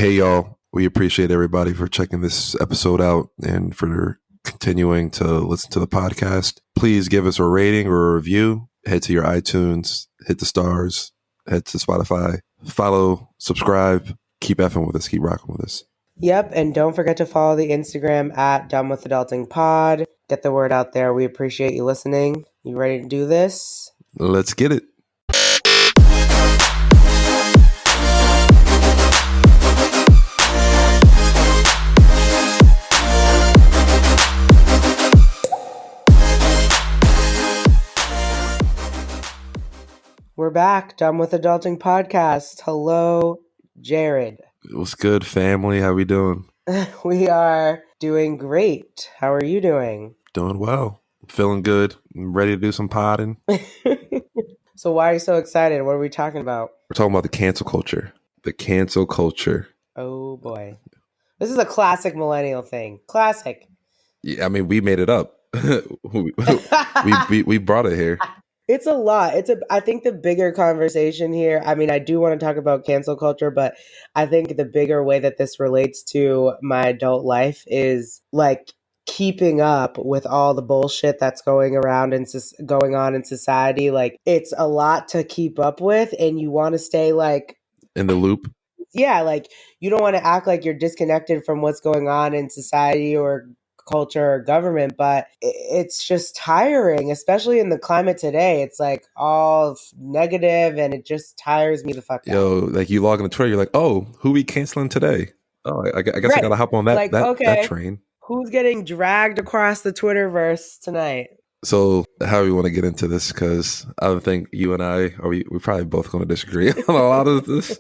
Hey, y'all. We appreciate everybody for checking this episode out and for continuing to listen to the podcast. Please give us a rating or a review. Head to your iTunes, hit the stars, head to Spotify, follow, subscribe, keep effing with us, keep rocking with us. Yep, and don't forget to follow the Instagram at Done With Adulting Pod. Get the word out there. We appreciate you listening. You ready to do this? Let's get it. We're back. Done With Adulting Podcast. Hello, Jared. What's good, family? How we doing? We are doing great. How are you doing? Doing well. Feeling good. I'm ready to do some podding. So why are you so excited? What are we talking about? We're talking about the cancel culture. The cancel culture. Oh, boy. This is a classic millennial thing. Classic. Yeah, I mean, we made it up. we brought it here. It's a lot. I think the bigger conversation here, I mean, I do want to talk about cancel culture, but I think the bigger way that this relates to my adult life is like keeping up with all the bullshit that's going around and going on in society. Like, it's a lot to keep up with, and you want to stay like in the loop. Yeah, like you don't want to act like you're disconnected from what's going on in society or culture or government, but it's just tiring, especially in the climate today. It's like all negative, and it just tires me the fuck out. Yo, like you log into Twitter, you're like, oh, who we canceling today? Oh, I guess right. I gotta hop on that, like, that train. Who's getting dragged across the Twitterverse tonight? So how we want to get into this, because I don't think you and I, we're probably both going to disagree on a lot of this.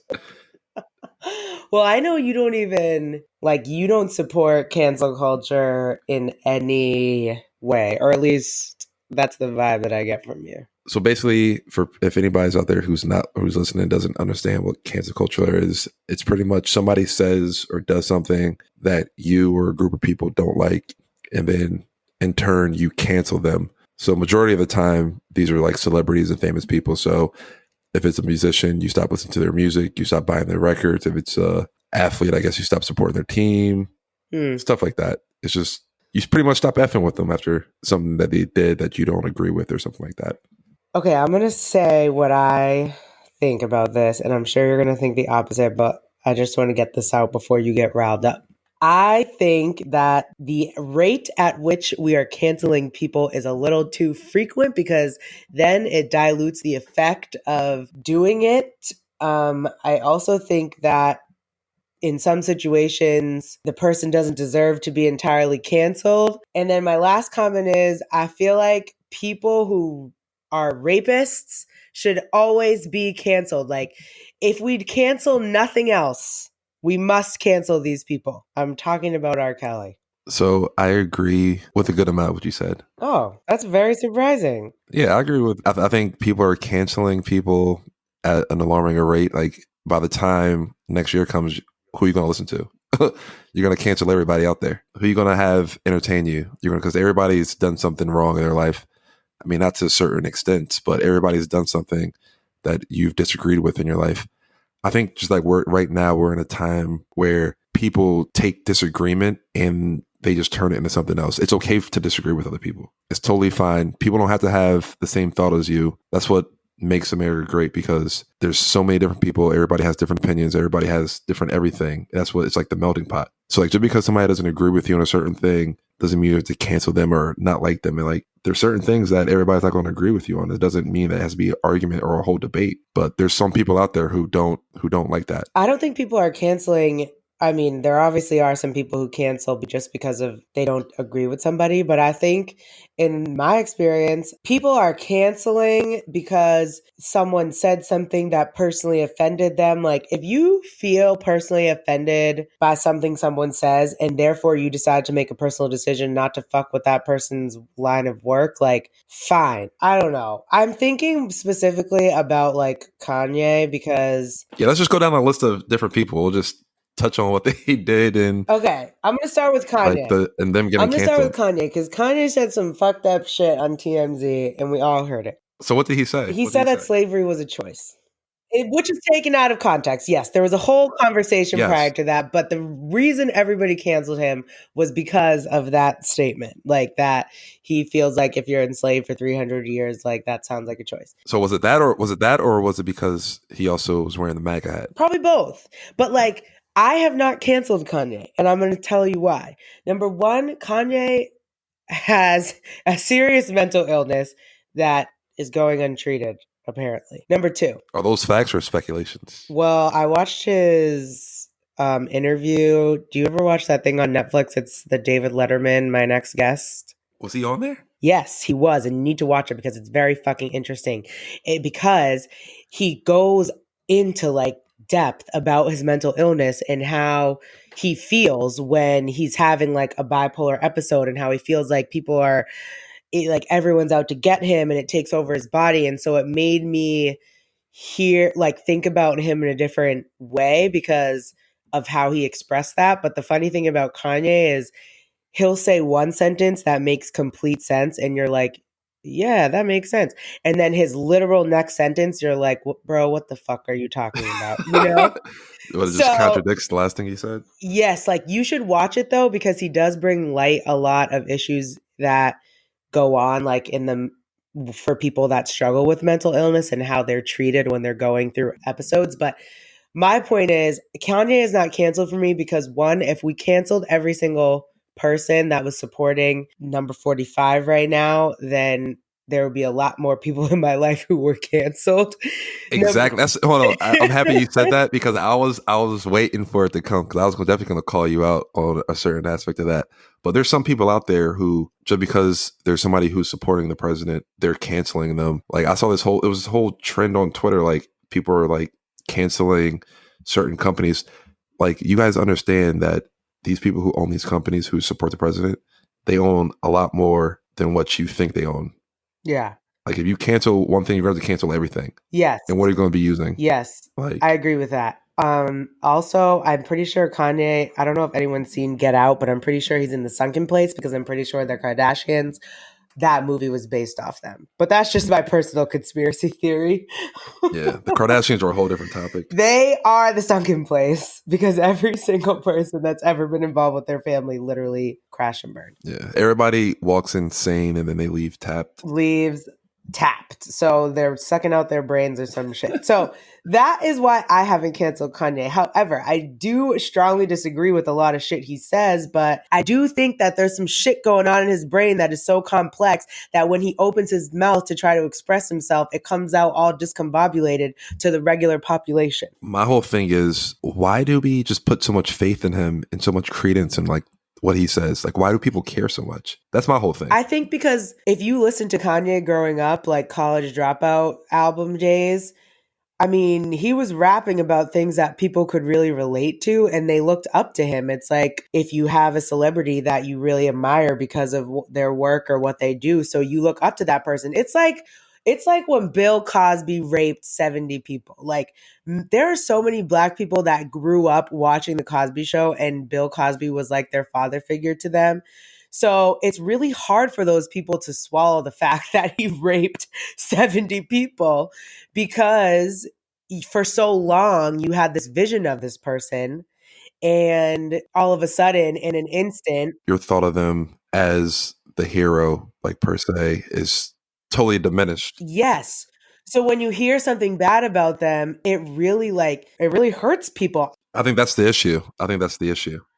Well, I know you don't support cancel culture in any way, or at least that's the vibe that I get from you. So basically, if anybody's out there who's listening doesn't understand what cancel culture is, it's pretty much somebody says or does something that you or a group of people don't like, and then in turn you cancel them. So majority of the time, these are like celebrities and famous people. So if it's a musician, you stop listening to their music, you stop buying their records. If it's a athlete, I guess you stop supporting their team, stuff like that. It's just, you pretty much stop effing with them after something that they did that you don't agree with or something like that. Okay, I'm going to say what I think about this, and I'm sure you're going to think the opposite, but I just want to get this out before you get riled up. I think that the rate at which we are canceling people is a little too frequent, because then it dilutes the effect of doing it. I also think that in some situations, the person doesn't deserve to be entirely canceled. And then my last comment is, I feel like people who are rapists should always be canceled. Like, if we'd cancel nothing else, we must cancel these people. I'm talking about R. Kelly. So I agree with a good amount of what you said. Oh, that's very surprising. Yeah, I agree with, I think people are canceling people at an alarming rate. Like, by the time next year comes, who are you going to listen to? You're going to cancel everybody out there. Who are you going to have entertain you? Because everybody's done something wrong in their life. I mean, not to a certain extent, but everybody's done something that you've disagreed with in your life. I think just like right now, we're in a time where people take disagreement and they just turn it into something else. It's okay to disagree with other people. It's totally fine. People don't have to have the same thought as you. That's what makes America great, because there's so many different people. Everybody has different opinions. Everybody has different everything. That's what it's like, the melting pot. So like, just because somebody doesn't agree with you on a certain thing doesn't mean you have to cancel them or not like them. And like, there's certain things that everybody's not going to agree with you on. It doesn't mean that it has to be an argument or a whole debate. But there's some people out there who don't like that. I don't think people are canceling. I mean, there obviously are some people who cancel just because of they don't agree with somebody. But I think in my experience, people are canceling because someone said something that personally offended them. Like, if you feel personally offended by something someone says, and therefore you decide to make a personal decision not to fuck with that person's line of work, like, fine. I don't know. I'm thinking specifically about like Kanye, because... Yeah, let's just go down a list of different people. We'll just touch on what they did. And okay, I'm gonna start with Kanye. And them getting canceled. I'm gonna start with Kanye, because Kanye said some fucked up shit on TMZ, and we all heard it. So what did he say? He said that slavery was a choice, Which is taken out of context. Yes, there was a whole conversation prior Yes. to that, but the reason everybody canceled him was because of that statement. Like that he feels like if you're enslaved for 300 years, like that sounds like a choice. So was it that, or was it because he also was wearing the MAGA hat? Probably both. But like I have not canceled Kanye, and I'm going to tell you why. Number 1, Kanye has a serious mental illness that is going untreated, apparently. Number 2, Are those facts or speculations? well, I watched his interview. Do you ever watch that thing on Netflix? It's the David Letterman, My Next Guest. Was he on there? Yes, he was, and you need to watch it because it's very fucking interesting. Because he goes into like depth about his mental illness and how he feels when he's having like a bipolar episode and how he feels like people are like everyone's out to get him and it takes over his body. And so it made me think about him in a different way because of how he expressed that. But the funny thing about Kanye is he'll say one sentence that makes complete sense and you're like, yeah, that makes sense. And then his literal next sentence, you're like, bro, what the fuck are you talking about? You know? But it just So contradicts the last thing he said. yes, like you should watch it though, because he does bring light a lot of issues that go on like in the for people that struggle with mental illness and how they're treated when they're going through episodes. But my point is Kanye is not canceled for me because 1, if we canceled every single person that was supporting number 45 right now, then there would be a lot more people in my life who were canceled. Exactly. That's hold on. I'm happy you said that because I was waiting for it to come because I was definitely going to call you out on a certain aspect of that. But there's some people out there who just because there's somebody who's supporting the president, they're canceling them. Like I saw this whole trend on Twitter. Like people are like canceling certain companies. Like you guys understand that these people who own these companies who support the president, they own a lot more than what you think they own. Yeah. Like if you cancel one thing, you have to cancel everything. Yes. And what are you going to be using? Yes. Like I agree with that. Also, I'm pretty sure Kanye, I don't know if anyone's seen Get Out, but I'm pretty sure he's in the sunken place because I'm pretty sure they're Kardashians. That movie was based off them. But that's just my personal conspiracy theory. yeah, the Kardashians are a whole different topic. They are the sunken place because every single person that's ever been involved with their family literally crashed and burned. Yeah, everybody walks insane and then they leave tapped. Leaves tapped. So they're sucking out their brains or some shit. So that is why I haven't canceled Kanye. However, I do strongly disagree with a lot of shit he says, but I do think that there's some shit going on in his brain that is so complex that when he opens his mouth to try to express himself, it comes out all discombobulated to the regular population. My whole thing is, why do we just put so much faith in him and so much credence in like what he says? Like, why do people care so much? That's my whole thing. I think because if you listen to Kanye growing up, like College Dropout album days, I mean, he was rapping about things that people could really relate to and they looked up to him. It's like if you have a celebrity that you really admire because of their work or what they do, so you look up to that person. It's like when Bill Cosby raped 70 people. Like there are so many Black people that grew up watching the Cosby Show and Bill Cosby was like their father figure to them. So it's really hard for those people to swallow the fact that he raped 70 people because for so long you had this vision of this person and all of a sudden in an instant Your thought of them as the hero, like per se, is totally diminished. yes. So when you hear something bad about them, it really hurts people. I think that's the issue.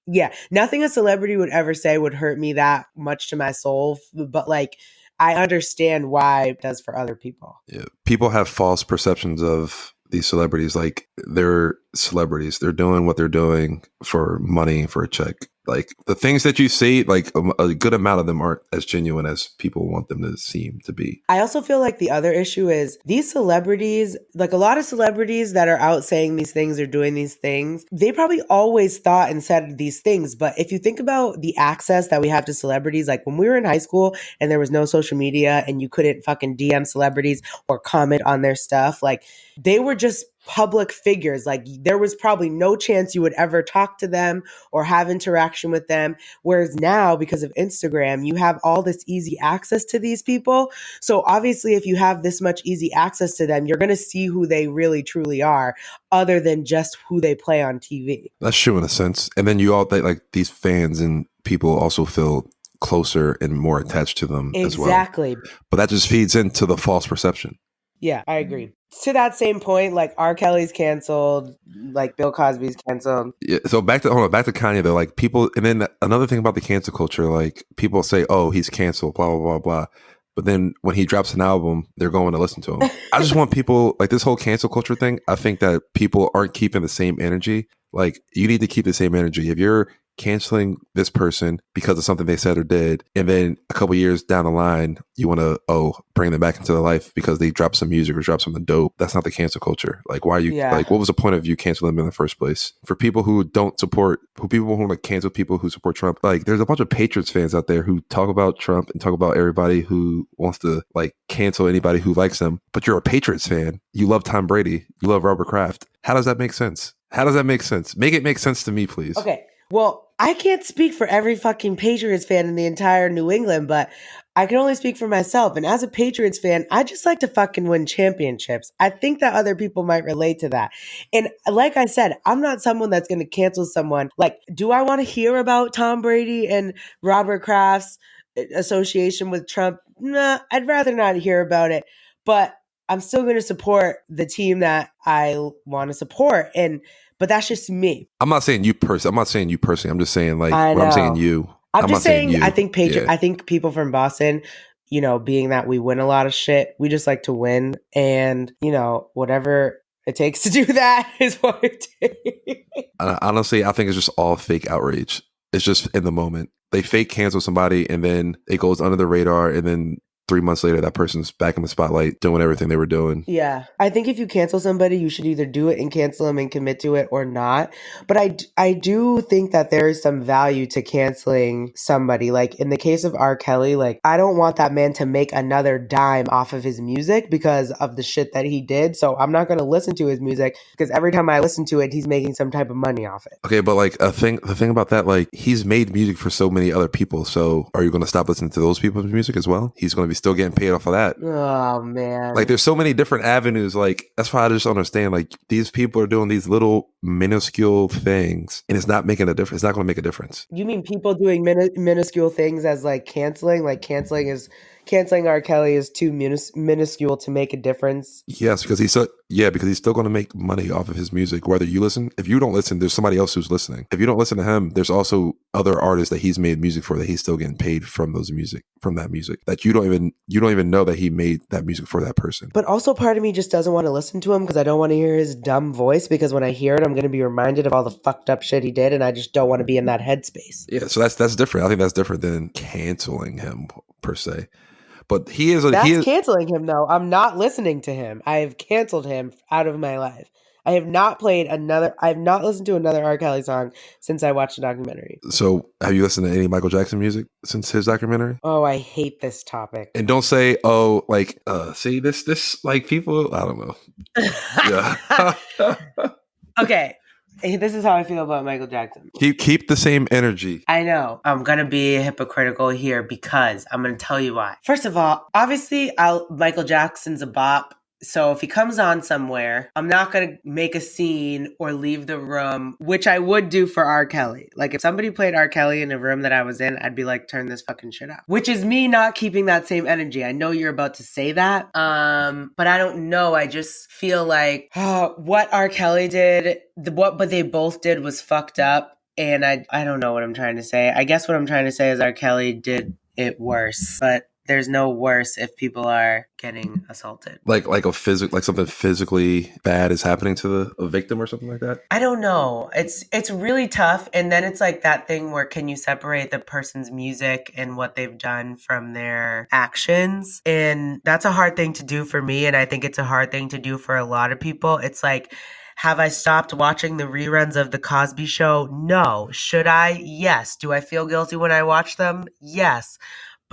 Yeah, nothing a celebrity would ever say would hurt me that much to my soul, but like I understand why it does for other people. Yeah. People have false perceptions of these celebrities. Like they're celebrities. They're doing what they're doing for money, for a check. Like the things that you see, like a good amount of them aren't as genuine as people want them to seem to be. I also feel like the other issue is these celebrities, like a lot of celebrities that are out saying these things or doing these things, they probably always thought and said these things. But if you think about the access that we have to celebrities, like when we were in high school and there was no social media and you couldn't fucking DM celebrities or comment on their stuff, like they were just public figures. Like there was probably no chance you would ever talk to them or have interaction with them. Whereas now, because of Instagram, you have all this easy access to these people. So obviously, if you have this much easy access to them, you're going to see who they really truly are, other than just who they play on TV. That's true in a sense. And then you all like these fans and people also feel closer and more attached to them as well. Exactly. But that just feeds into the false perception. Yeah, I agree. To that same point, like R. Kelly's canceled, like Bill Cosby's canceled. Yeah, so back to Kanye though, like people, and then another thing about the cancel culture, like people say, "Oh, he's canceled," blah blah blah blah. But then when he drops an album, they're going to listen to him. I just want people like this whole cancel culture thing. I think that people aren't keeping the same energy. Like you need to keep the same energy. If you're canceling this person because of something they said or did, and then a couple years down the line you want to bring them back into their life because they dropped some music or dropped something dope, that's not the cancel culture. Like why are you like what was the point of you canceling them in the first place? For people who don't support people who like cancel people who support Trump, like there's a bunch of Patriots fans out there who talk about Trump and talk about everybody who wants to like cancel anybody who likes them, but you're a Patriots fan, you love Tom Brady, you love Robert Kraft. How does that make sense? Make it make sense to me, please. Okay. Well, I can't speak for every fucking Patriots fan in the entire New England, but I can only speak for myself. And as a Patriots fan, I just like to fucking win championships. I think that other people might relate to that. And like I said, I'm not someone that's going to cancel someone. Like, do I want to hear about Tom Brady and Robert Kraft's association with Trump? Nah, I'd rather not hear about it. But I'm still going to support the team that I want to support. But that's just me. I'm not saying you personally. I'm just saying like when I'm saying you. I'm just saying you. I think I think people from Boston, you know, being that we win a lot of shit, we just like to win, and you know, whatever it takes to do that is what it takes. Honestly, I think it's just all fake outrage. It's just in the moment. They fake cancel somebody and then it goes under the radar, and then 3 months later, that person's back in the spotlight doing everything they were doing. Yeah. I think if you cancel somebody, you should either do it and cancel them and commit to it or not. But I do think that there is some value to canceling somebody. Like in the case of R. Kelly, like I don't want that man to make another dime off of his music because of the shit that he did. So I'm not going to listen to his music because every time I listen to it, he's making some type of money off it. Okay, but like the thing about that, like he's made music for so many other people. So are you going to stop listening to those people's music as well? He's going to be still getting paid off of that. Oh man. Like there's so many different avenues. Like that's why I just understand like these people are doing these little minuscule things and it's not making a difference. It's not going to make a difference. You mean people doing minuscule things as like canceling? Like canceling R. Kelly is too minuscule to make a difference? Yes, because he's still going to make money off of his music. Whether you listen, if you don't listen, there's somebody else who's listening. If you don't listen to him, there's also other artists that he's made music for that he's still getting paid from that music that you don't even know that he made that music for that person. But also part of me just doesn't want to listen to him because I don't want to hear his dumb voice, because when I hear it, I'm going to be reminded of all the fucked up shit he did, and I just don't want to be in that headspace. Yeah, so that's different. I think that's different than canceling him per se. But that's canceling him though. I'm not listening to him. I have canceled him out of my life. I have not listened to another R. Kelly song since I watched the documentary. So have you listened to any Michael Jackson music since his documentary? Oh, I hate this topic. And don't say, oh, like, see this, like people, I don't know. Yeah. Okay. This is how I feel about Michael Jackson. Keep the same energy. I know. I'm going to be hypocritical here because I'm going to tell you why. First of all, obviously, Michael Jackson's a bop. So if he comes on somewhere, I'm not going to make a scene or leave the room, which I would do for R. Kelly. Like if somebody played R. Kelly in a room that I was in, I'd be like, turn this fucking shit up. Which is me not keeping that same energy. I know you're about to say that. But I don't know. I just feel like what R. Kelly did, but they both did was fucked up. And I don't know what I'm trying to say. I guess what I'm trying to say is R. Kelly did it worse, but there's no worse if people are getting assaulted. Like something physically bad is happening to a victim or something like that? I don't know. It's really tough. And then it's like that thing where can you separate the person's music and what they've done from their actions? And that's a hard thing to do for me. And I think it's a hard thing to do for a lot of people. It's like, have I stopped watching the reruns of The Cosby Show? No. Should I? Yes. Do I feel guilty when I watch them? Yes.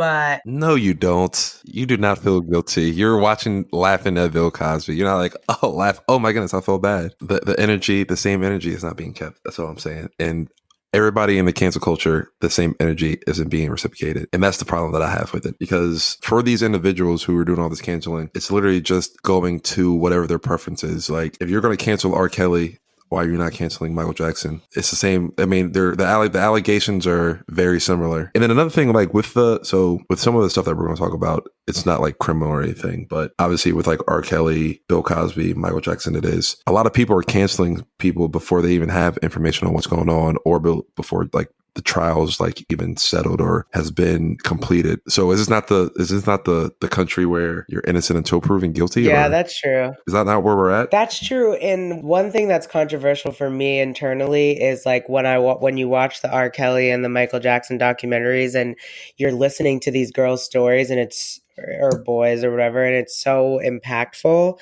but No, you don't. You do not feel guilty. You're watching, laughing at Bill Cosby. You're not like, oh, laugh. Oh my goodness, I feel bad. The energy, the same energy is not being kept. That's all I'm saying. And everybody in the cancel culture, the same energy isn't being reciprocated. And that's the problem that I have with it. Because for these individuals who are doing all this canceling, it's literally just going to whatever their preference is. Like, if you're going to cancel R. Kelly, why you're not canceling Michael Jackson? It's the same. I mean, the allegations are very similar. And then another thing, like with some of the stuff that we're going to talk about, it's not like criminal or anything, but obviously with like R. Kelly, Bill Cosby, Michael Jackson, it is. A lot of people are canceling people before they even have information on what's going on, or before like the trials like even settled or has been completed. So is this not the country where you're innocent until proven guilty? yeah, or that's true. is that not where we're at? That's true. And one thing that's controversial for me internally is like when you watch the R. Kelly and the Michael Jackson documentaries, and you're listening to these girls' stories, and it's or boys or whatever, and it's so impactful.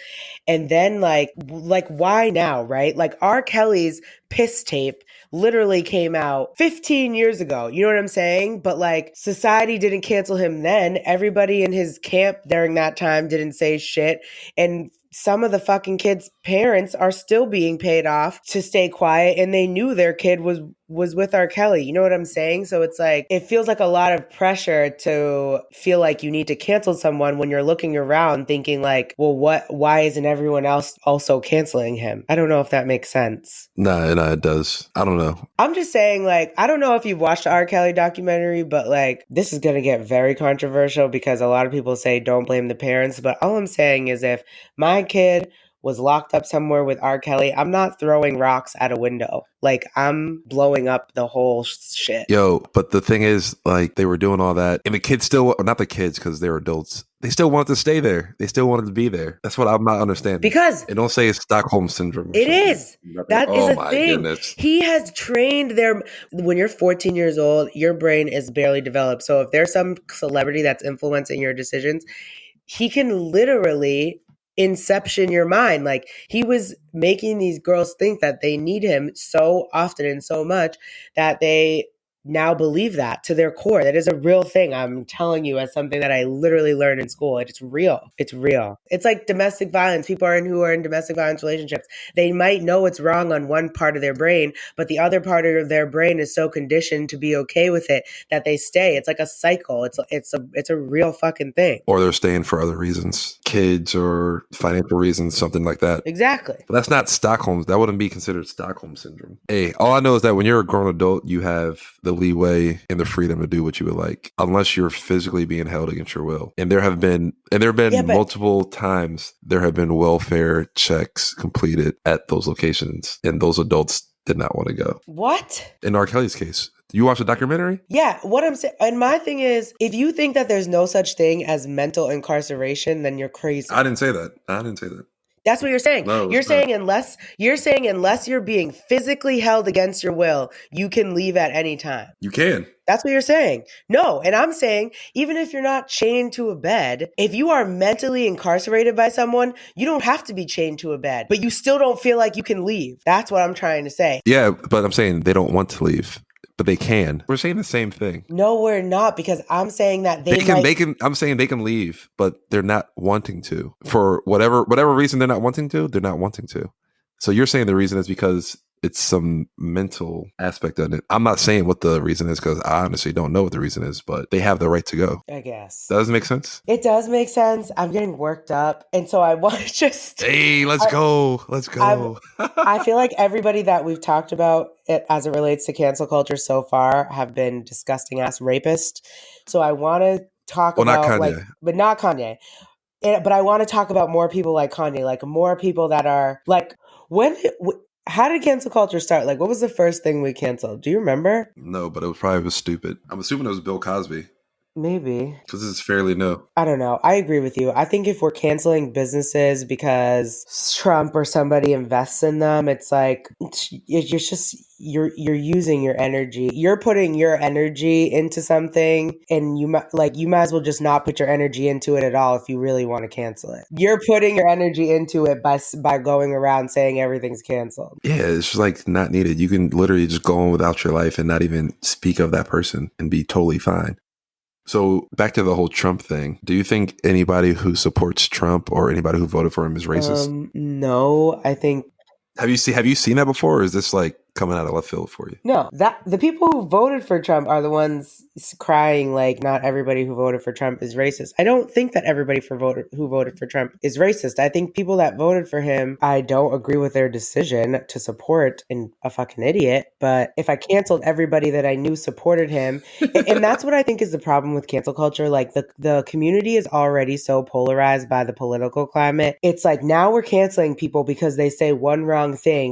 And then like why now, right? Like R. Kelly's piss tape literally came out 15 years ago. You know what I'm saying? But like society didn't cancel him then. Everybody in his camp during that time didn't say shit. And some of the fucking kids' parents are still being paid off to stay quiet, and they knew their kid was with R. Kelly. You know what I'm saying? So it's like, it feels like a lot of pressure to feel like you need to cancel someone when you're looking around thinking like, well, why isn't everyone else also canceling him? I don't know if that makes sense. No, it does. I don't know. I'm just saying, like, I don't know if you've watched the R. Kelly documentary, but like, this is going to get very controversial because a lot of people say don't blame the parents. But all I'm saying is, if my kid was locked up somewhere with R. Kelly, I'm not throwing rocks at a window. Like, I'm blowing up the whole shit. Yo, but the thing is, like, they were doing all that, and the kids still, not the kids because they were adults, they still wanted to stay there. They still wanted to be there. That's what I'm not understanding. Because and don't say it's Stockholm syndrome. It is. That is a thing. Goodness. He has trained when you're 14 years old, your brain is barely developed. So if there's some celebrity that's influencing your decisions, he can literally inception your mind. Like, he was making these girls think that they need him so often and so much that they now believe that to their core. That is a real thing. I'm telling you, as something that I literally learned in school. It's real. It's real. It's like domestic violence. People who are in domestic violence relationships, they might know it's wrong on one part of their brain, but the other part of their brain is so conditioned to be okay with it that they stay. It's like a cycle. It's a real fucking thing. Or they're staying for other reasons, kids or financial reasons, something like that. Exactly. But that's not Stockholm. That wouldn't be considered Stockholm syndrome. Hey, all I know is that when you're a grown adult, you have the leeway and the freedom to do what you would like, unless you're physically being held against your will. And there have been multiple times there have been welfare checks completed at those locations, and those adults did not want to go. What? In R. Kelly's case. You watch the documentary? Yeah, what I'm saying, and my thing is, if you think that there's no such thing as mental incarceration, then you're crazy. I didn't say that. That's what you're saying. No, you're saying unless you're being physically held against your will, you can leave at any time. You can. That's what you're saying. No, and I'm saying, even if you're not chained to a bed, if you are mentally incarcerated by someone, you don't have to be chained to a bed, but you still don't feel like you can leave. That's what I'm trying to say. Yeah, but I'm saying they don't want to leave. But they can. We're saying the same thing. No, we're not, because I'm saying that I'm saying they can leave, but they're not wanting to. For whatever reason they're not wanting to. So you're saying the reason is because it's some mental aspect of it. I'm not saying what the reason is because I honestly don't know what the reason is, but they have the right to go. I guess. That doesn't make sense? It does make sense. I'm getting worked up. And so I want to just... Hey, let's go. I feel like everybody that we've talked about it as it relates to cancel culture so far have been disgusting ass rapists. So I want to talk about... not Kanye. But not Kanye. But I want to talk about more people like Kanye, like more people that are like... How did cancel culture start? Like, what was the first thing we canceled? Do you remember? No, but it was stupid. I'm assuming it was Bill Cosby. Maybe. Because this is fairly new. I don't know. I agree with you. I think if we're canceling businesses because Trump or somebody invests in them, it's like you're using your energy. You're putting your energy into something, and you might as well just not put your energy into it at all if you really want to cancel it. You're putting your energy into it by going around saying everything's canceled. Yeah, it's just like not needed. You can literally just go on without your life and not even speak of that person and be totally fine. So back to the whole Trump thing. Do you think anybody who supports Trump or anybody who voted for him is racist? No, I think Have you seen that before, or is this like coming out of left field for you? no, that the people who voted for Trump are the ones crying like not everybody who voted for Trump is racist. I don't think that everybody who voted for Trump is racist. I think people that voted for him, I don't agree with their decision to support a fucking idiot. But if I canceled everybody that I knew supported him, and that's what I think is the problem with cancel culture. Like the community is already so polarized by the political climate. It's like now we're canceling people because they say one wrong thing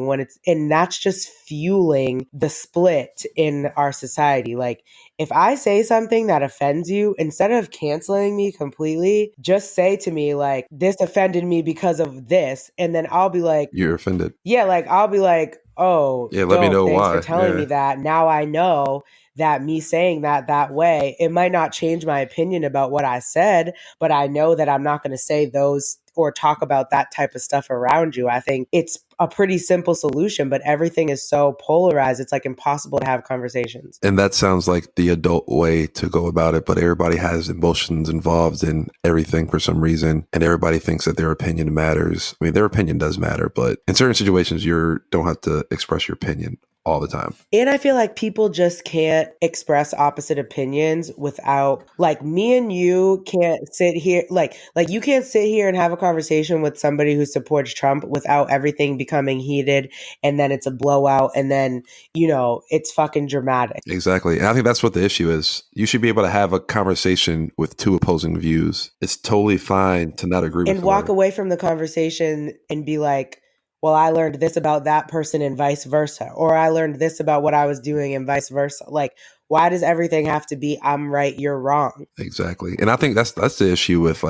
and that's just fueling the split in our society. Like if I say something that offends you, instead of canceling me completely, just say to me like, this offended me because of this. And then I'll be like, You're offended. yeah, like I'll be like, oh, Yeah, let me dope. know Thanks for why. telling Yeah. me that. Now I know that me saying that way, it might not change my opinion about what I said, but I know that I'm not going to say those or talk about that type of stuff around you. I think it's a pretty simple solution, but everything is so polarized. It's like impossible to have conversations. And that sounds like the adult way to go about it, but everybody has emotions involved in everything for some reason, and everybody thinks that their opinion matters. I mean, their opinion does matter, but in certain situations, you don't have to express your opinion all the time. And I feel like people just can't express opposite opinions without, like, me and you can't sit here, like you can't sit here and have a conversation with somebody who supports Trump without everything becoming heated, and then it's a blowout, and then, it's fucking dramatic. Exactly. And I think that's what the issue is. You should be able to have a conversation with two opposing views. It's totally fine to not agree with And walk somebody. away from the conversation and be like, well, I learned this about that person and vice versa. Or I learned this about what I was doing and vice versa. Like, why does everything have to be I'm right, you're wrong? Exactly. And I think that's the issue with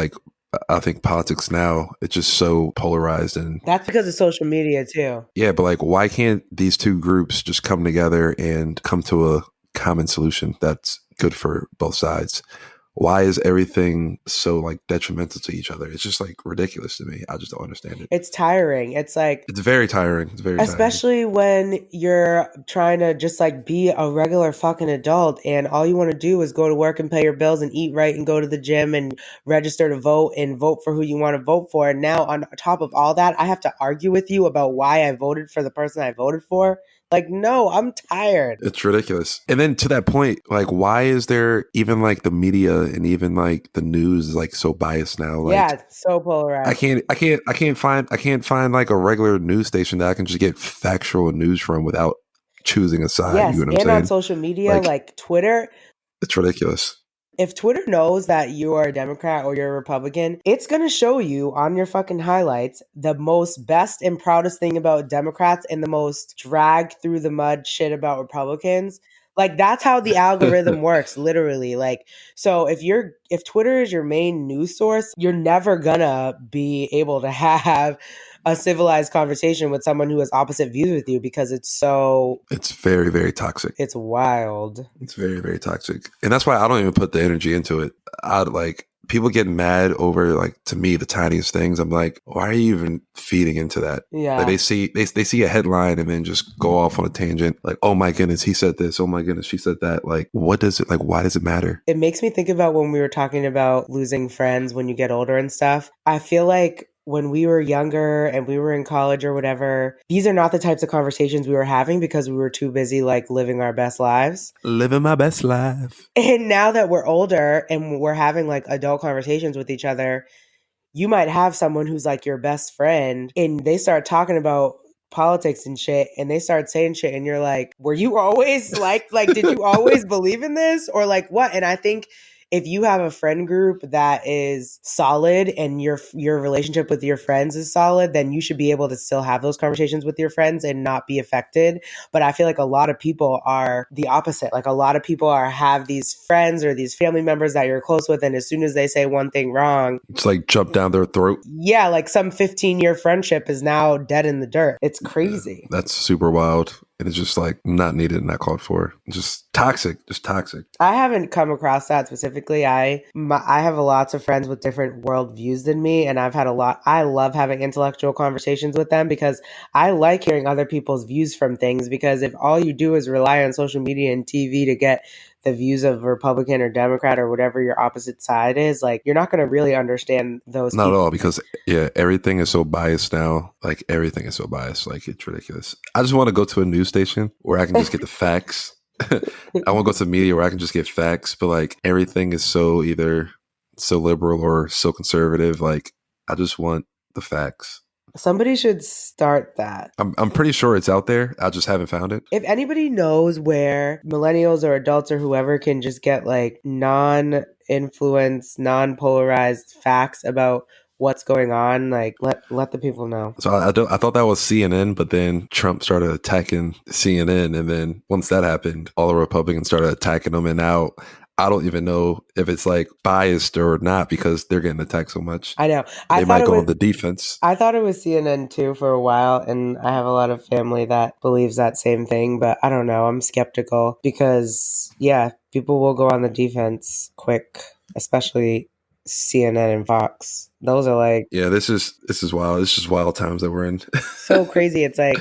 I think politics now, it's just so polarized. And that's because of social media too. Yeah, but like, why can't these two groups just come together and come to a common solution that's good for both sides? Why is everything so like detrimental to each other? It's just like ridiculous to me. I just don't understand it. It's tiring. It's like, it's very tiring. It's very tiring. Especially when you're trying to just like be a regular fucking adult and all you want to do is go to work and pay your bills and eat right and go to the gym and register to vote and vote for who you want to vote for. And now on top of all that, I have to argue with you about why I voted for the person I voted for. Like, no, I'm tired. It's ridiculous. And then to that point, like, why is there even like the media and even like the news is like so biased now? Like, yeah, it's so polarized. I can't find like a regular news station that I can just get factual news from without choosing a side. Yes, You know what I'm and saying? on social media, like Twitter. It's ridiculous. If Twitter knows that you are a Democrat or you're a Republican, it's going to show you on your fucking highlights the most best and proudest thing about Democrats and the most drag through the mud shit about Republicans. Like, that's how the algorithm works, literally. Like, so if Twitter is your main news source, you're never gonna be able to have a civilized conversation with someone who has opposite views with you because it's very, very toxic. It's wild. It's very, very toxic. And that's why I don't even put the energy into it. I'd like people getting mad over, like, to me, the tiniest things. I'm like, why are you even feeding into that? Yeah. Like, they see a headline and then just go off on a tangent. Like, oh my goodness, he said this. Oh my goodness, she said that. Like, why does it matter? It makes me think about when we were talking about losing friends when you get older and stuff. I feel like when we were younger and we were in college or whatever, these are not the types of conversations we were having because we were too busy like living our best lives. Living my best life. And now that we're older and we're having like adult conversations with each other, you might have someone who's like your best friend and they start talking about politics and shit and they start saying shit and you're like, were you always like did you always believe in this or like what? And I think if you have a friend group that is solid and your relationship with your friends is solid, then you should be able to still have those conversations with your friends and not be affected. But I feel like a lot of people are the opposite. Like a lot of people have these friends or these family members that you're close with, and as soon as they say one thing wrong, it's like jump down their throat. Yeah, like some 15-year friendship is now dead in the dirt. It's crazy. Yeah, that's super wild. And it's just like not needed and not called for. Just toxic. I haven't come across that specifically. I have lots of friends with different worldviews than me, and I love having intellectual conversations with them because I like hearing other people's views from things, because if all you do is rely on social media and TV to get the views of Republican or Democrat or whatever your opposite side is, like you're not going to really understand those Not at people. all, because everything is so biased now. Like everything is so biased. Like it's ridiculous. I just want to go to a news station where I can just get the facts. I want to go to media where I can just get facts, but like everything is so either so liberal or so conservative. Like I just want the facts. Somebody should start that. I'm pretty sure it's out there. I just haven't found it. If anybody knows where millennials or adults or whoever can just get like non-influence, non-polarized facts about what's going on, like let the people know. So I thought that was CNN, but then Trump started attacking CNN, and then once that happened, all the Republicans started attacking them, and now I don't even know if it's like biased or not because they're getting attacked so much. I know. They might go on the defense. I thought it was CNN too for a while, and I have a lot of family that believes that same thing, but I don't know. I'm skeptical because, yeah, people will go on the defense quick, especially CNN and Fox. Those are like Yeah, this is wild. It's just wild times that we're in. so crazy. It's like,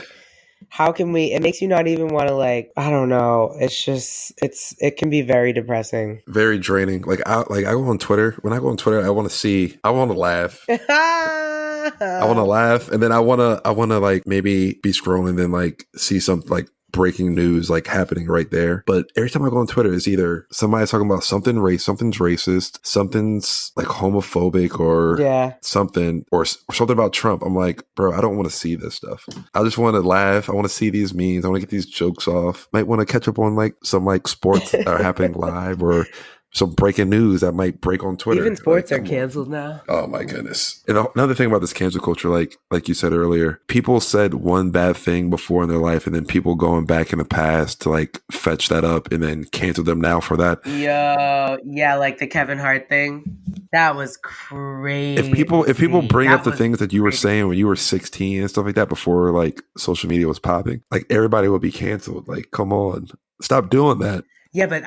how can we? It makes you not even want to like. I don't know. It's just it can be very depressing. Very draining. Like I go on Twitter. When I go on Twitter, I want to laugh. I want to laugh, and then I want to like maybe be scrolling and then like see some like breaking news like happening right there. But every time I go on Twitter, it's either somebody's talking about something's racist, something's like homophobic or something, or something about Trump. I'm like, bro, I don't want to see this stuff. I just want to laugh. I want to see these memes. I want to get these jokes off. Might want to catch up on like some like sports that are happening live or some breaking news that might break on Twitter. Even sports are canceled now. Oh my goodness. And another thing about this cancel culture, like you said earlier, people said one bad thing before in their life and then people going back in the past to like fetch that up and then cancel them now for that. Yo, yeah, like the Kevin Hart thing. That was crazy. If people bring up the things that you were saying when you were 16 and stuff like that before like social media was popping, like everybody would be canceled. Like, come on. Stop doing that. Yeah, but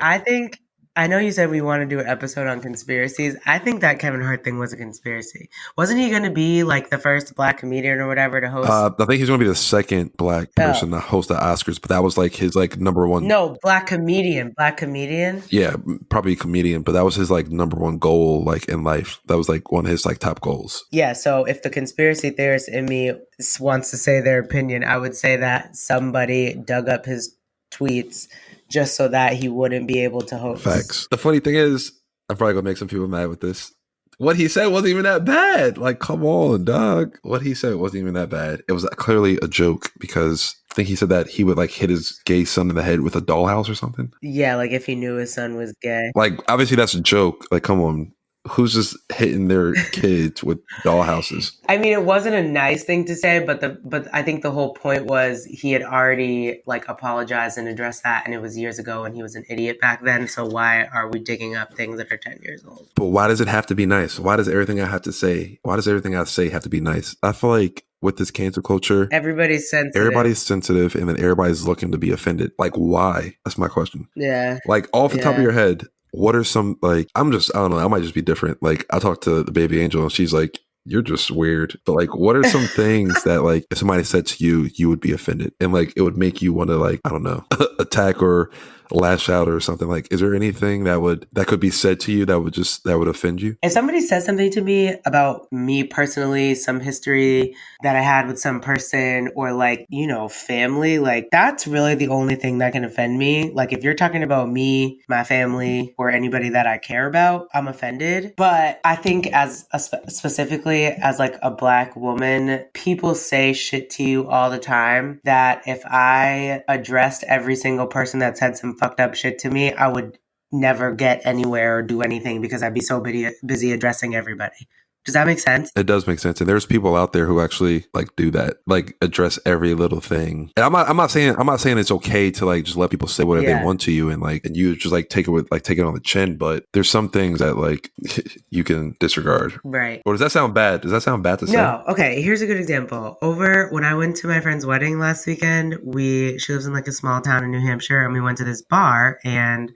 I know you said we want to do an episode on conspiracies. I think that Kevin Hart thing was a conspiracy. Wasn't he going to be like the first black comedian or whatever to host? I think he's going to be the second black person to host the Oscars, but that was like his like number one. No, black comedian. Yeah, probably comedian, but that was his like number one goal like in life. That was like one of his like top goals. Yeah, so if the conspiracy theorist in me wants to say their opinion, I would say that somebody dug up his tweets just so that he wouldn't be able to host. Facts. The funny thing is, I'm probably going to make some people mad with this. What he said wasn't even that bad. Like, come on, dog. What he said wasn't even that bad. It was clearly a joke because I think he said that he would like hit his gay son in the head with a dollhouse or something. Yeah, like if he knew his son was gay. Like, obviously that's a joke. Like, come on. Who's just hitting their kids with dollhouses? I mean, it wasn't a nice thing to say, but I think the whole point was he had already like apologized and addressed that, and it was years ago, and he was an idiot back then. So why are we digging up things that are 10 years old? But why does it have to be nice? Why does everything I have to say? Why does everything I say have to be nice? I feel like with this cancel culture, everybody's sensitive, and then everybody's looking to be offended. Like, why? That's my question. Yeah. Like off the top of your head. What are some, like, I don't know, I might just be different. Like, I talked to the baby angel and she's like, you're just weird. But, like, what are some things that, like, if somebody said to you, you would be offended? And, like, it would make you want to, like, I don't know, attack or lash out or something. Like, is there anything that could be said to you that would offend you? If somebody says something to me about me personally, some history that I had with some person or like, you know, family, like that's really the only thing that can offend me. Like if you're talking about me, my family, or anybody that I care about, I'm offended. But I think specifically as like a black woman, people say shit to you all the time that if I addressed every single person that said some fucked up shit to me, I would never get anywhere or do anything because I'd be so busy addressing everybody. Does that make sense? It does make sense. And there's people out there who actually like do that, like address every little thing. And I'm not saying it's okay to like just let people say whatever they want to you and you just like take it on the chin. But there's some things that like you can disregard. Right. Or does that sound bad? Does that sound bad to say? No. Okay. Here's a good example. Over when I went to my friend's wedding last weekend, she lives in like a small town in New Hampshire, and we went to this bar and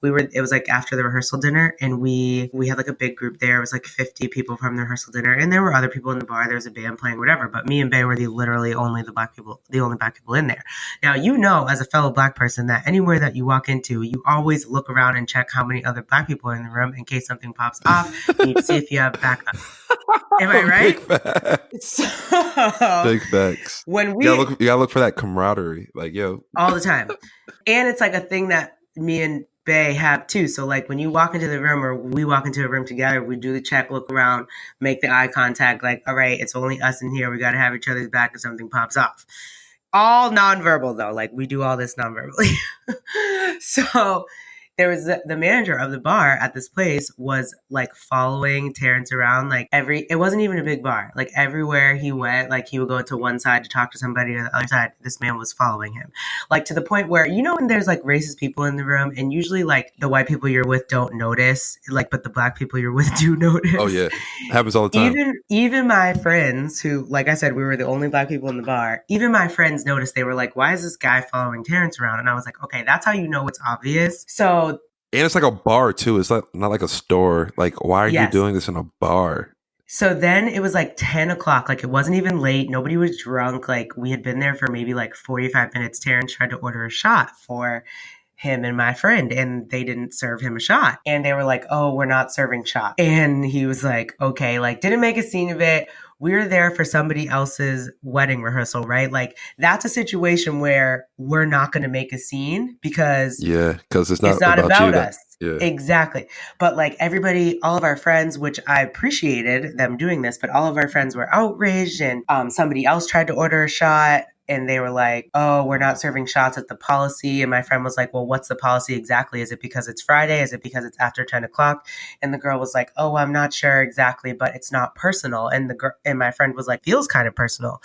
it was like after the rehearsal dinner, and we had like a big group there. It was like 50 people from from the rehearsal dinner, and there were other people in the bar. There was a band playing, whatever. But me and Bay were the only black people in there. Now, you know, as a fellow black person, that anywhere that you walk into, you always look around and check how many other black people are in the room in case something pops off. You need to see if you have backup. Am I right? Big facts. So, Big facts. When we you gotta look for that camaraderie, like yo, all the time, and it's like a thing that me and Bay have too. So like when you walk into the room or we walk into a room together, we do the check, look around, make the eye contact. Like, all right, it's only us in here. We got to have each other's back if something pops off. All nonverbal though. Like we do all this nonverbally. So there was the manager of the bar at this place was like following Terrence around like it wasn't even a big bar. Like everywhere he went, like he would go to one side to talk to somebody or the other side. This man was following him. Like to the point where, you know, when there's like racist people in the room and usually like the white people you're with don't notice, like, but the black people you're with do notice. Oh yeah. It happens all the time. Even my friends who, like I said, we were the only black people in the bar. Even my friends noticed. They were like, why is this guy following Terrence around? And I was like, okay, that's how you know it's obvious. So, and it's like a bar too. It's not like a store. Like, why are you doing this in a bar? So then it was like 10 o'clock. Like it wasn't even late. Nobody was drunk. Like we had been there for maybe like 45 minutes. Terrence tried to order a shot for him and my friend, and they didn't serve him a shot. And they were like, oh, we're not serving shots. And he was like, okay, like didn't make a scene of it. We were there for somebody else's wedding rehearsal, right? Like that's a situation where we're not going to make a scene because it's not about us. Yeah. Exactly. But like everybody, all of our friends, which I appreciated them doing this, but all of our friends were outraged, and somebody else tried to order a shot. And they were like, oh, we're not serving shots at the policy. And my friend was like, well, what's the policy exactly? Is it because it's Friday? Is it because it's after 10 o'clock? And the girl was like, oh, I'm not sure exactly, but it's not personal. And my friend was like, feels kind of personal.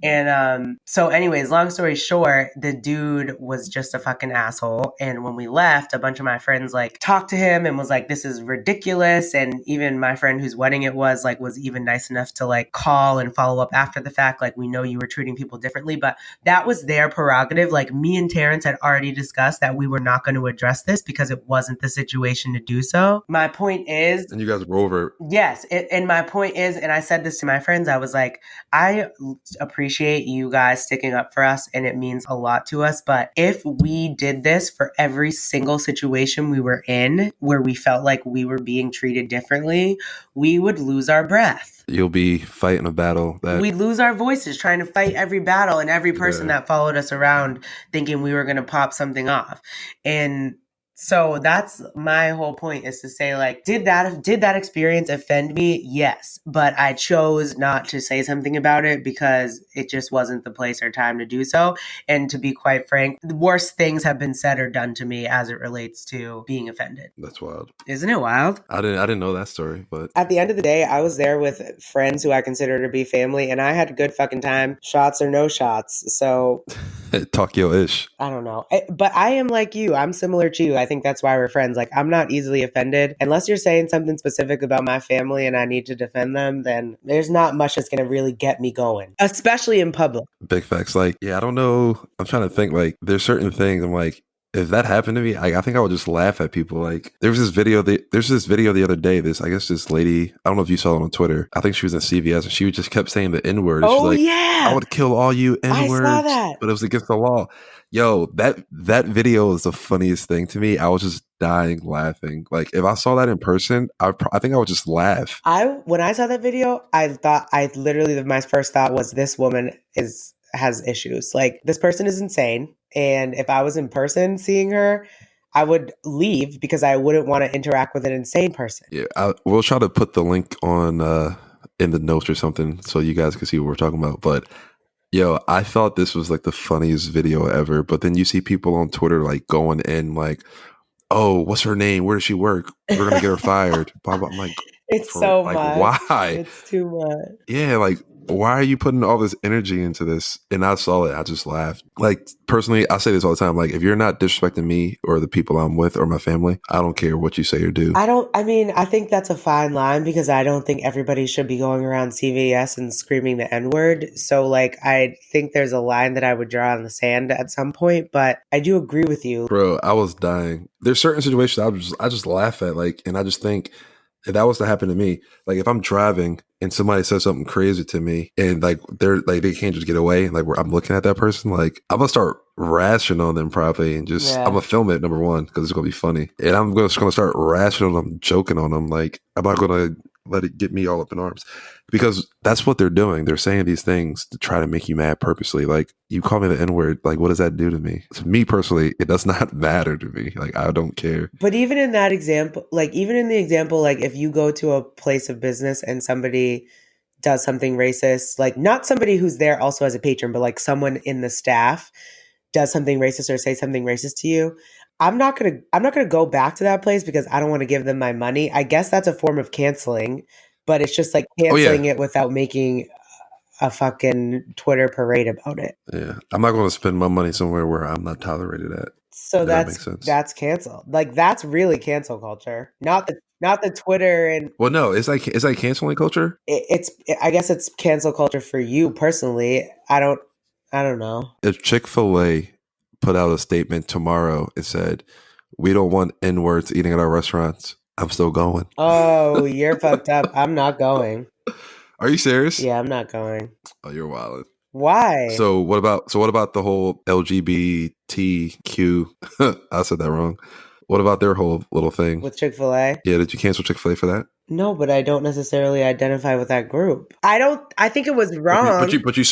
And so anyways, long story short, the dude was just a fucking asshole. And when we left, a bunch of my friends like talked to him and was like, this is ridiculous. And even my friend whose wedding it was like, was even nice enough to like call and follow up after the fact. Like, we know you were treating people differently, but that was their prerogative. Like me and Terrence had already discussed that we were not going to address this because it wasn't the situation to do so. My point is... And you guys were over it. Yes. And my point is, and I said this to my friends, I was like, I appreciate you guys sticking up for us and it means a lot to us. But if we did this for every single situation we were in where we felt like we were being treated differently, we would lose our breath. You'll be fighting a battle that we'd lose our voices trying to fight every battle and every person that followed us around thinking we were going to pop something off. And so that's my whole point, is to say, like, did that experience offend me? Yes. But I chose not to say something about it because it just wasn't the place or time to do so. And to be quite frank, the worst things have been said or done to me as it relates to being offended. That's wild. Isn't it wild? I didn't know that story, but at the end of the day, I was there with friends who I consider to be family, and I had a good fucking time. Shots or no shots. So Tokyo-ish. I don't know. But I am like you. I'm similar to you. I think that's why we're friends. Like, I'm not easily offended. Unless you're saying something specific about my family and I need to defend them, then there's not much that's going to really get me going, especially in public. Big facts. Like, I don't know. I'm trying to think, like, there's certain things I'm like, if that happened to me, I think I would just laugh at people. Like, there's this video the other day, this lady, I don't know if you saw it on Twitter. I think she was in CVS and she just kept saying the N-word. Oh, she's like, yeah. I would kill all you N-words. I saw that. But it was against the law. Yo, that video is the funniest thing to me. I was just dying laughing. Like, if I saw that in person, I think I would just laugh. When I saw that video, my first thought was, this woman has issues. Like, this person is insane. And if I was in person seeing her, I would leave because I wouldn't want to interact with an insane person. Yeah, we'll try to put the link on in the notes or something so you guys can see what we're talking about. But yo, I thought this was like the funniest video ever. But then you see people on Twitter like going in like, oh, what's her name? Where does she work? We're going to get her fired. Blah, blah. I'm like, it's so like, much. Why? It's too much. Yeah, like, why are you putting all this energy into this? And I saw it. I just laughed. Like, personally, I say this all the time. Like, if you're not disrespecting me or the people I'm with or my family, I don't care what you say or do. I think that's a fine line because I don't think everybody should be going around CVS and screaming the N-word. So, like, I think there's a line that I would draw in the sand at some point, but I do agree with you. Bro, I was dying. There's certain situations I just laugh at, like, and I just think, If that was to happen to me, like if I'm driving and somebody says something crazy to me and like they're like they can't just get away, like where I'm looking at that person, like I'm gonna start rashing on them probably and just I'm Yeah. gonna film it number one because it's gonna be funny. And I'm just gonna start rashing on them, joking on them. Like I'm not gonna let it get me all up in arms. Because that's what they're doing. They're saying these things to try to make you mad purposely. Like, you call me the N word. Like, what does that do to me? To me personally, it does not matter to me. Like, I don't care. But even in that example, like even in the example, like if you go to a place of business and somebody does something racist, like not somebody who's there also as a patron, but like someone in the staff does something racist or say something racist to you, I'm not gonna go back to that place because I don't want to give them my money. I guess that's a form of canceling, but it's just like Oh, yeah. canceling it without making a fucking Twitter parade about it. Yeah. I'm not going to spend my money somewhere where I'm not tolerated at. So If that that's makes sense. that's cancel. Like that's really cancel culture. Not the Twitter and Well, no, it's like canceling culture. I guess it's cancel culture for you personally. I don't know. If Chick-fil-A put out a statement tomorrow and said, we don't want N-words eating at our restaurants, I'm still going. Oh, you're fucked up. I'm not going. Are you serious? Yeah, I'm not going. Oh, you're wild. Why? So what about the whole LGBTQ? I said that wrong. What about their whole little thing? With Chick-fil-A? Yeah, did you cancel Chick-fil-A for that? No, but I don't necessarily identify with that group. I think it was But you but wrong. you but you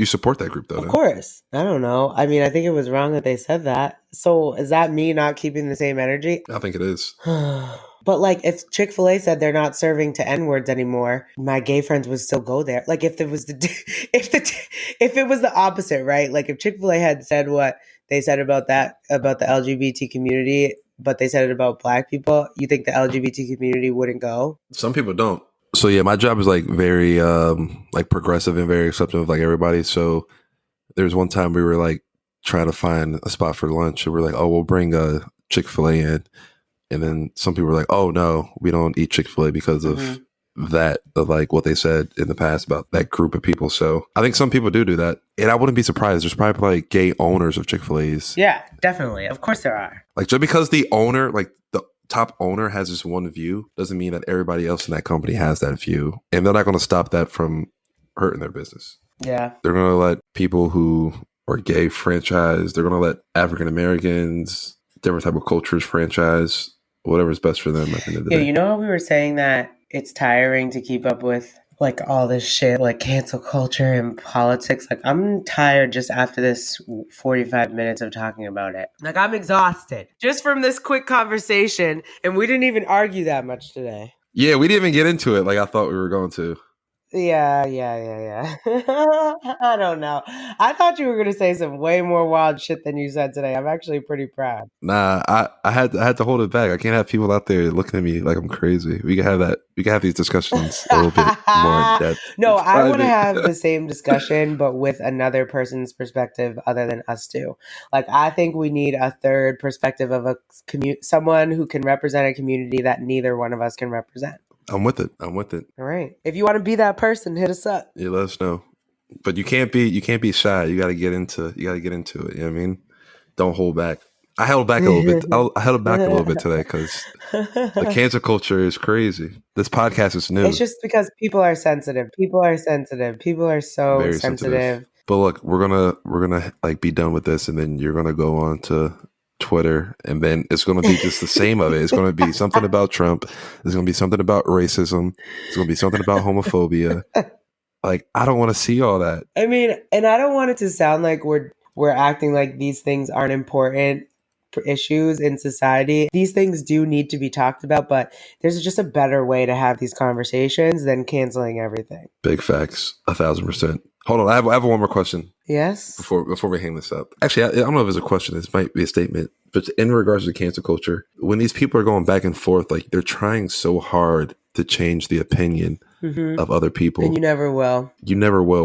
support that group though, Of no? course. I don't know. I mean, I think it was wrong that they said that. So is that me not keeping the same energy? I think it is. But like if Chick-fil-A said they're not serving to N-words anymore, my gay friends would still go there. Like if it was if it was the opposite, right? Like if Chick-fil-A had said what they said about the LGBT community, but they said it about black people, you think the LGBT community wouldn't go? Some people don't. So yeah, my job is like very like progressive and very accepting of like everybody. So there was one time we were like trying to find a spot for lunch and we're like, oh, we'll bring a Chick-fil-A in. And then some people were like, oh no, we don't eat Chick-fil-A because of that, of like what they said in the past about that group of people. So I think some people do that. And I wouldn't be surprised. There's probably like gay owners of Chick-fil-A's. Yeah, definitely. Of course there are. Like just because the owner, like the top owner has this one view doesn't mean that everybody else in that company has that view. And they're not going to stop that from hurting their business. Yeah. They're going to let people who are gay franchise. They're going to let African Americans, different type of cultures franchise, whatever's best for them at the end of the Yeah, day. you know how we were saying that it's tiring to keep up with like all this shit, like cancel culture and politics. Like I'm tired just after this 45 minutes of talking about it. Like I'm exhausted just from this quick conversation, and we didn't even argue that much today. Yeah, we didn't even get into it like I thought we were going to. Yeah. I don't know. I thought you were going to say some way more wild shit than you said today. I'm actually pretty proud. Nah, I had to hold it back. I can't have people out there looking at me like I'm crazy. We can have that. We can have these discussions a little bit more in depth. No, I want to private. have the same discussion, but with another person's perspective other than us two. Like, I think we need a third perspective of someone who can represent a community that neither one of us can represent. I'm with it. All right. If you want to be that person, hit us up. Yeah, let us know. But you can't be shy. You got to get into it. You know what I mean? Don't hold back. I held back a little bit. I held back a little bit today because the cancel culture is crazy. This podcast is new. It's just because people are sensitive. People are so Very sensitive. But look, we're gonna like be done with this, and then you're gonna go on to Twitter, and then it's gonna be just the same of it. It's gonna be something about Trump. There's gonna be something about racism. It's gonna be something about homophobia. Like I don't want to see all that. I mean, and I don't want it to sound like we're acting like these things aren't important issues in society. These things do need to be talked about, but there's just a better way to have these conversations than canceling everything. Big facts, 1,000%. Hold on, I have one more question. Yes. Before we hang this up, actually, I don't know if it's a question. This might be a statement, but in regards to cancel culture, when these people are going back and forth, like they're trying so hard to change the opinion of other people, and you never will.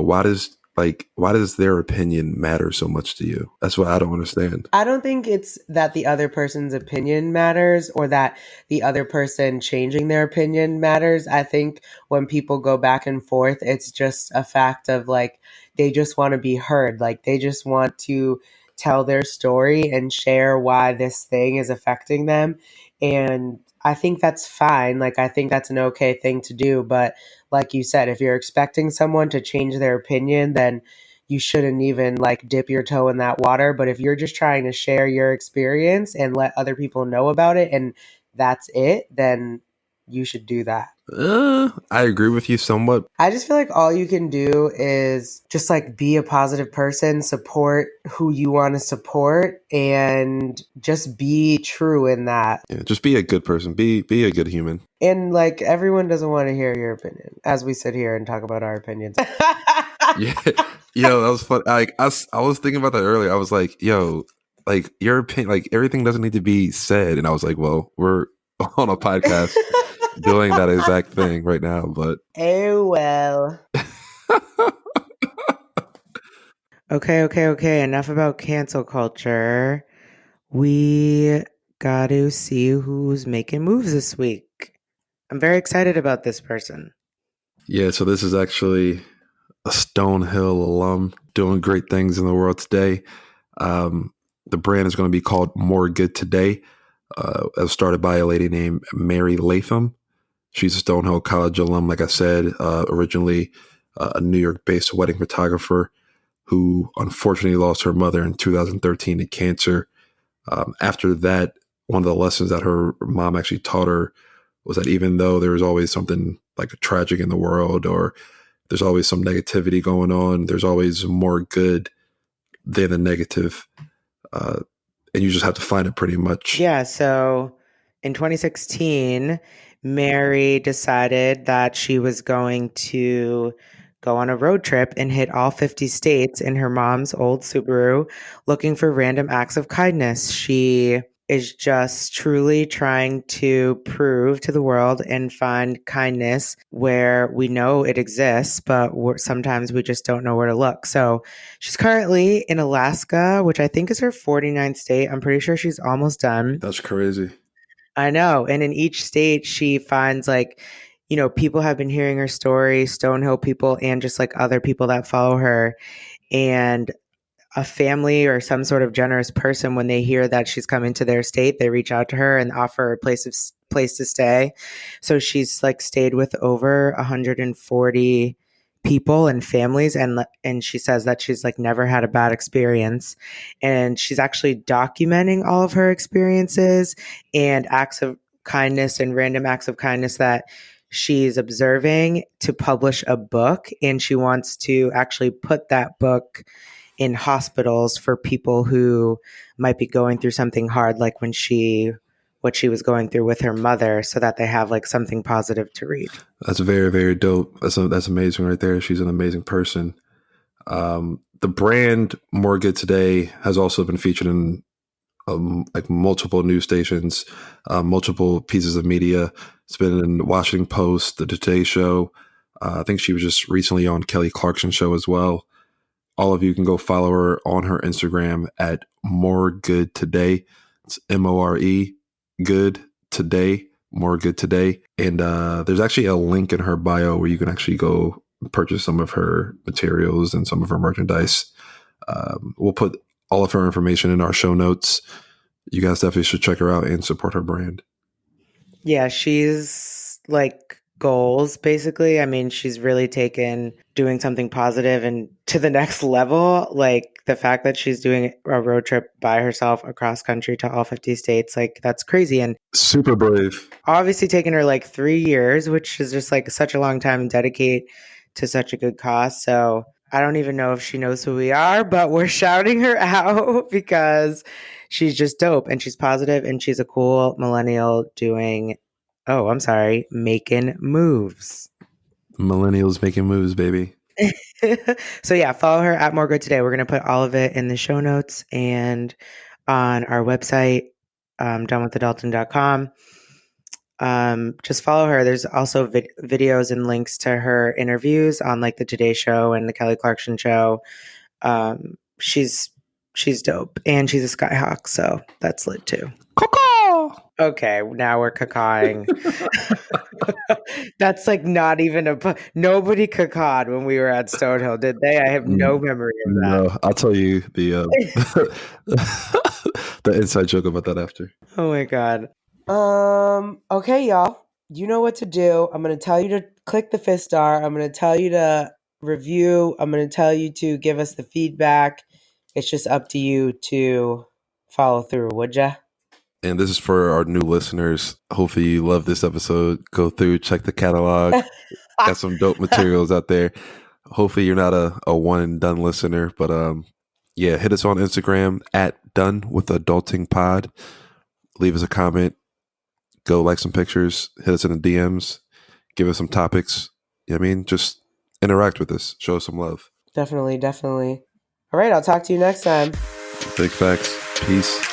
Why does their opinion matter so much to you? That's what I don't understand. I don't think it's that the other person's opinion matters or that the other person changing their opinion matters. I think when people go back and forth, it's just a fact of like, they just want to be heard. Like they just want to tell their story and share why this thing is affecting them. And I think that's fine. Like, I think that's an okay thing to do. But like you said, if you're expecting someone to change their opinion, then you shouldn't even like dip your toe in that water. But if you're just trying to share your experience and let other people know about it and that's it, then you should do that. I agree with you somewhat. I just feel like all you can do is just like be a positive person, support who you want to support, and just be true in that. Yeah, just be a good person. Be a good human. And like everyone doesn't want to hear your opinion as we sit here and talk about our opinions. Yeah, yo, that was fun. Like I was thinking about that earlier. I was like, yo, like your opinion, like everything doesn't need to be said. And I was like, well, we're on a podcast doing that exact thing right now. But Oh well. Okay. Enough about cancel culture. We got to see who's making moves this week. I'm very excited about this person. yeah, so this is actually a Stonehill alum doing great things in the world today. The brand is going to be called More Good Today. It was started by a lady named Mary Latham. She's a Stonehill College alum, like I said, originally a New York-based wedding photographer who unfortunately lost her mother in 2013 to cancer. After that, one of the lessons that her mom actually taught her was that even though there was always something like a tragic in the world or there's always some negativity going on, there's always more good than the negative. And you just have to find it pretty much. Yeah, so in 2016, Mary decided that she was going to go on a road trip and hit all 50 states in her mom's old Subaru looking for random acts of kindness. She is just truly trying to prove to the world and find kindness where we know it exists, but sometimes we just don't know where to look. So she's currently in Alaska, which I think is her 49th state. I'm pretty sure she's almost done. That's crazy. I know. And in each state, she finds like, people have been hearing her story, Stonehill people, and just like other people that follow her. And a family or some sort of generous person, when they hear that she's coming to their state, they reach out to her and offer her a place to stay. So she's like stayed with over 140 people and families, and she says that she's like never had a bad experience, and she's actually documenting all of her experiences and acts of kindness and random acts of kindness that she's observing to publish a book, and she wants to actually put that book in hospitals for people who might be going through something hard, like what she was going through with her mother, so that they have like something positive to read. That's very, very dope. That's amazing right there. She's an amazing person. The brand More Good Today has also been featured in like multiple news stations, multiple pieces of media. It's been in Washington Post, the Today Show. I think she was just recently on Kelly Clarkson's show as well. All of you can go follow her on her Instagram at More Good Today. It's MORE Good Today, More Good Today. And there's actually a link in her bio where you can actually go purchase some of her materials and some of her merchandise. We'll put all of her information in our show notes. You guys definitely should check her out and support her brand. Yeah, she's like goals, basically. I mean, she's really taken doing something positive and to the next level. Like the fact that she's doing a road trip by herself across country to all 50 states, like that's crazy. And super brave. Obviously taken her like 3 years, which is just like such a long time to dedicate to such a good cause. So I don't even know if she knows who we are, but we're shouting her out because she's just dope and she's positive and she's a cool millennial making moves. Millennials making moves, baby. So yeah, follow her at More Good Today. We're going to put all of it in the show notes and on our website, donewithadulting.com. Just follow her. There's also videos and links to her interviews on like the Today Show and the Kelly Clarkson Show. She's dope and she's a skyhawk, so that's lit too. Caw-caw! Okay, now we're cacawing. That's like not even nobody cacawed when we were at Stonehill, did they? I have no memory of that. No, I'll tell you the the inside joke about that after. Oh my god. Okay, y'all. You know what to do. I'm going to tell you to click the 5 star. I'm going to tell you to review. I'm going to tell you to give us the feedback. It's just up to you to follow through, would ya? And this is for our new listeners. Hopefully you love this episode. Go through, check the catalog. Got some dope materials out there. Hopefully you're not a one and done listener, but yeah, hit us on Instagram at done with adulting pod. Leave us a comment. Go like some pictures. Hit us in the DMs. Give us some topics. You know what I mean? Just interact with us. Show us some love. Definitely, definitely. All right, I'll talk to you next time. Big facts. Peace.